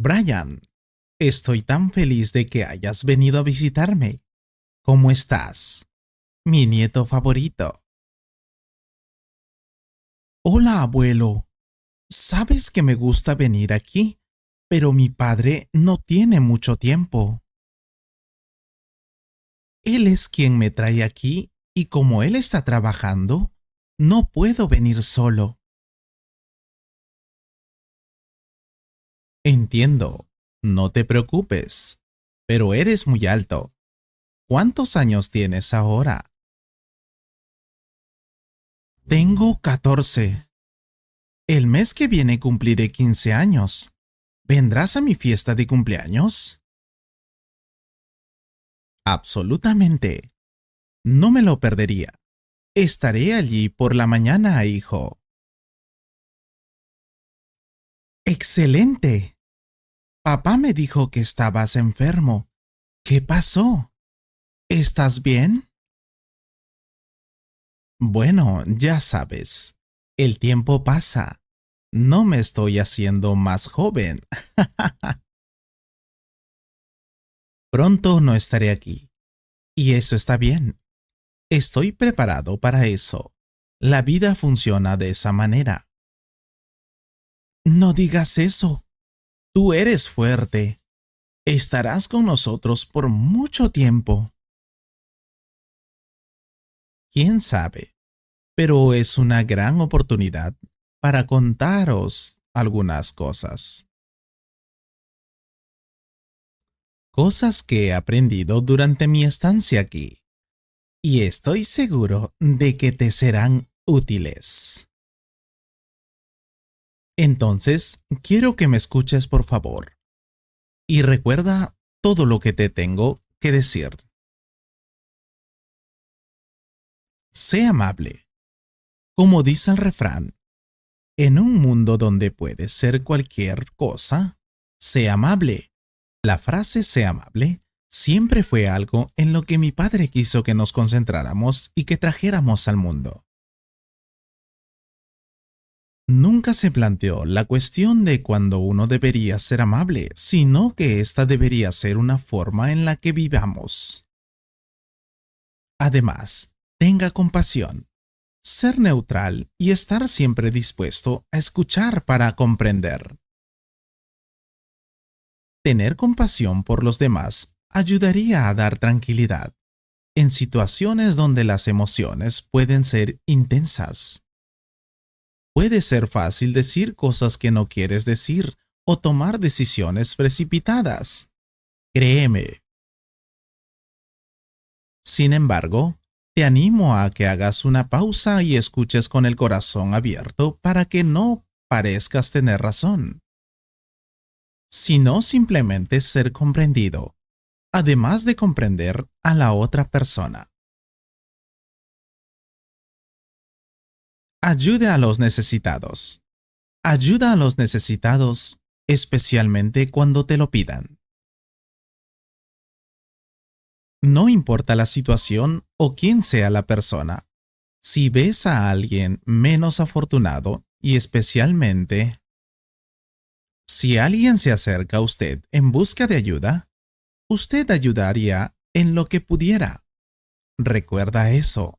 Brian, estoy tan feliz de que hayas venido a visitarme. ¿Cómo estás? Mi nieto favorito. Hola, abuelo. Sabes que me gusta venir aquí, pero mi padre no tiene mucho tiempo. Él es quien me trae aquí y como él está trabajando, no puedo venir solo. Entiendo, no te preocupes, pero eres muy alto. ¿Cuántos años tienes ahora? Tengo 14. El mes que viene cumpliré 15 años. ¿Vendrás a mi fiesta de cumpleaños? Absolutamente. No me lo perdería. Estaré allí por la mañana, hijo. ¡Excelente! Papá me dijo que estabas enfermo. ¿Qué pasó? ¿Estás bien? Bueno, ya sabes. El tiempo pasa. No me estoy haciendo más joven. Pronto no estaré aquí. Y eso está bien. Estoy preparado para eso. La vida funciona de esa manera. No digas eso. Tú eres fuerte. Estarás con nosotros por mucho tiempo. ¿Quién sabe? Pero es una gran oportunidad para contaros algunas cosas. Cosas que he aprendido durante mi estancia aquí. Y estoy seguro de que te serán útiles. Entonces, quiero que me escuches por favor. Y recuerda todo lo que te tengo que decir. Sé amable. Como dice el refrán, en un mundo donde puedes ser cualquier cosa, sé amable. La frase sé amable siempre fue algo en lo que mi padre quiso que nos concentráramos y que trajéramos al mundo. Nunca se planteó la cuestión de cuándo uno debería ser amable, sino que esta debería ser una forma en la que vivamos. Además, tenga compasión, ser neutral y estar siempre dispuesto a escuchar para comprender. Tener compasión por los demás ayudaría a dar tranquilidad en situaciones donde las emociones pueden ser intensas. Puede ser fácil decir cosas que no quieres decir o tomar decisiones precipitadas. Créeme. Sin embargo, te animo a que hagas una pausa y escuches con el corazón abierto para que no parezcas tener razón, sino simplemente ser comprendido, además de comprender a la otra persona. Ayude a los necesitados. Ayuda a los necesitados, especialmente cuando te lo pidan. No importa la situación o quién sea la persona. Si ves a alguien menos afortunado y especialmente si alguien se acerca a usted en busca de ayuda, usted ayudaría en lo que pudiera. Recuerda eso.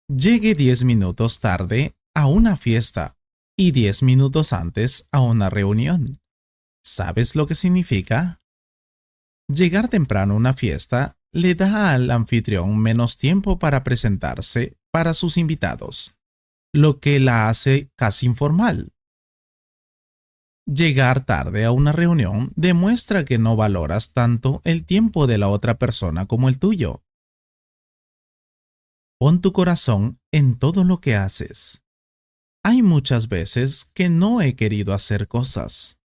Llegue 10 minutos tarde a una fiesta y 10 minutos antes a una reunión. ¿Sabes lo que significa? Llegar temprano a una fiesta le da al anfitrión menos tiempo para presentarse para sus invitados, lo que la hace casi informal. Llegar tarde a una reunión demuestra que no valoras tanto el tiempo de la otra persona como el tuyo. Pon tu corazón en todo lo que haces. Hay muchas veces que no he querido hacer cosas,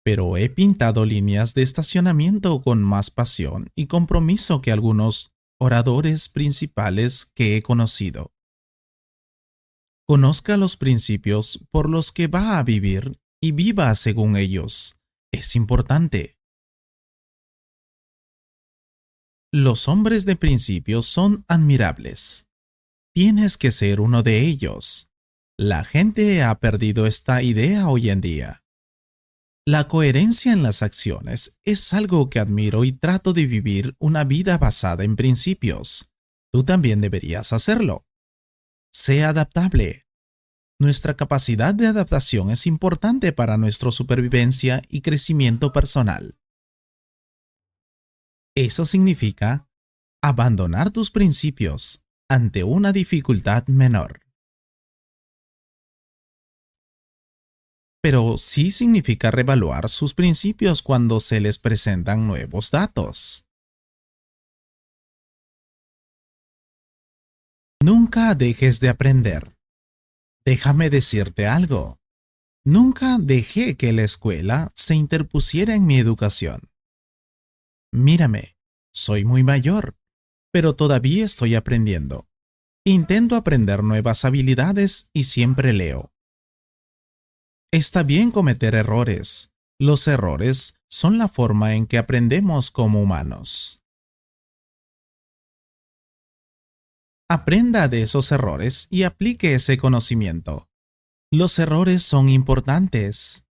pero he pintado líneas de estacionamiento con más pasión y compromiso que algunos oradores principales que he conocido. Conozca los principios por los que va a vivir y viva según ellos. Es importante. Los hombres de principios son admirables. Tienes que ser uno de ellos. La gente ha perdido esta idea hoy en día. La coherencia en las acciones es algo que admiro y trato de vivir una vida basada en principios. Tú también deberías hacerlo. Sé adaptable. Nuestra capacidad de adaptación es importante para nuestra supervivencia y crecimiento personal. Eso significa abandonar tus principios ante una dificultad menor. Pero sí significa reevaluar sus principios cuando se les presentan nuevos datos. Nunca dejes de aprender. Déjame decirte algo. Nunca dejé que la escuela se interpusiera en mi educación. Mírame, soy muy mayor, pero todavía estoy aprendiendo. Intento aprender nuevas habilidades y siempre leo. Está bien cometer errores. Los errores son la forma en que aprendemos como humanos. Aprenda de esos errores y aplique ese conocimiento. Los errores son importantes.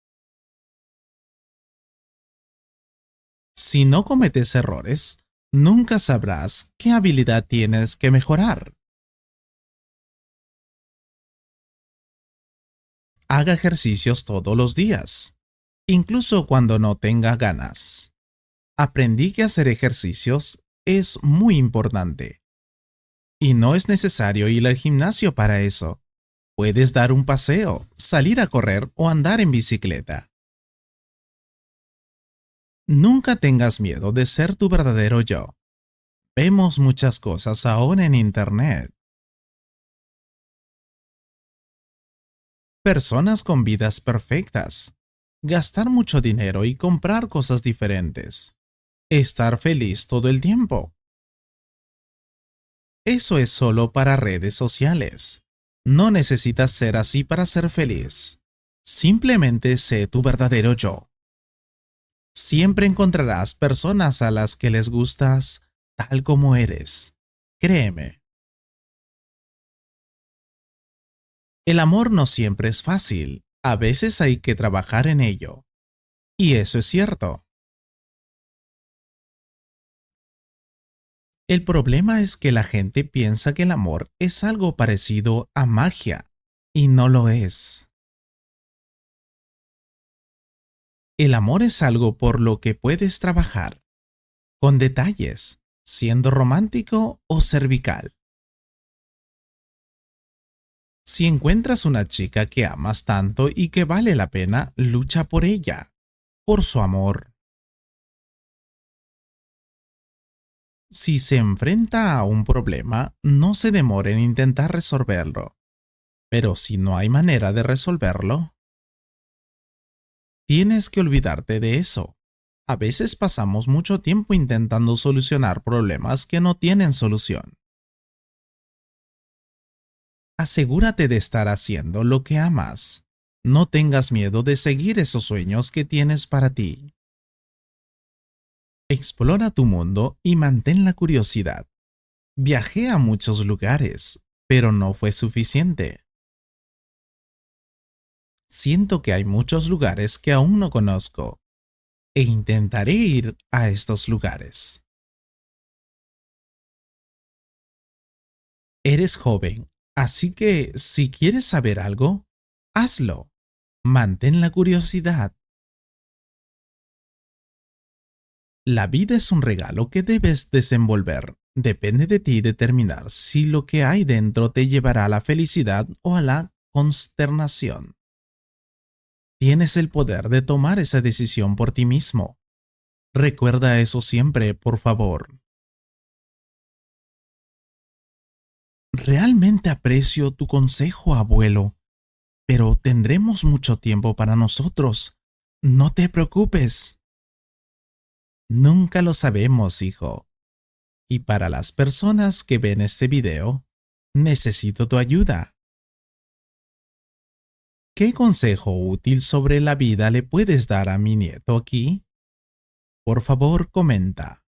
Si no cometes errores, nunca sabrás qué habilidad tienes que mejorar. Haga ejercicios todos los días, incluso cuando no tenga ganas. Aprendí que hacer ejercicios es muy importante. Y no es necesario ir al gimnasio para eso. Puedes dar un paseo, salir a correr o andar en bicicleta. Nunca tengas miedo de ser tu verdadero yo. Vemos muchas cosas ahora en Internet. Personas con vidas perfectas. Gastar mucho dinero y comprar cosas diferentes. Estar feliz todo el tiempo. Eso es solo para redes sociales. No necesitas ser así para ser feliz. Simplemente sé tu verdadero yo. Siempre encontrarás personas a las que les gustas tal como eres. Créeme. El amor no siempre es fácil. A veces hay que trabajar en ello. Y eso es cierto. El problema es que la gente piensa que el amor es algo parecido a magia, y no lo es. El amor es algo por lo que puedes trabajar, con detalles, siendo romántico o cervical. Si encuentras una chica que amas tanto y que vale la pena, lucha por ella, por su amor. Si se enfrenta a un problema, no se demore en intentar resolverlo. Pero si no hay manera de resolverlo, tienes que olvidarte de eso. A veces pasamos mucho tiempo intentando solucionar problemas que no tienen solución. Asegúrate de estar haciendo lo que amas. No tengas miedo de seguir esos sueños que tienes para ti. Explora tu mundo y mantén la curiosidad. Viajé a muchos lugares, pero no fue suficiente. Siento que hay muchos lugares que aún no conozco, e intentaré ir a estos lugares. Eres joven, así que si quieres saber algo, hazlo. Mantén la curiosidad. La vida es un regalo que debes desenvolver. Depende de ti determinar si lo que hay dentro te llevará a la felicidad o a la consternación. Tienes el poder de tomar esa decisión por ti mismo. Recuerda eso siempre, por favor. Realmente aprecio tu consejo, abuelo, pero tendremos mucho tiempo para nosotros. No te preocupes. Nunca lo sabemos, hijo. Y para las personas que ven este video, necesito tu ayuda. ¿Qué consejo útil sobre la vida le puedes dar a mi nieto aquí? Por favor, comenta.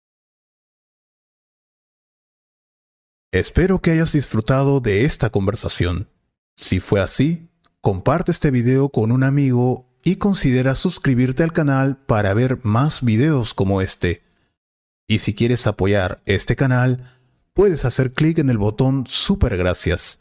Espero que hayas disfrutado de esta conversación. Si fue así, comparte este video con un amigo y considera suscribirte al canal para ver más videos como este. Y si quieres apoyar este canal, puedes hacer clic en el botón Super Gracias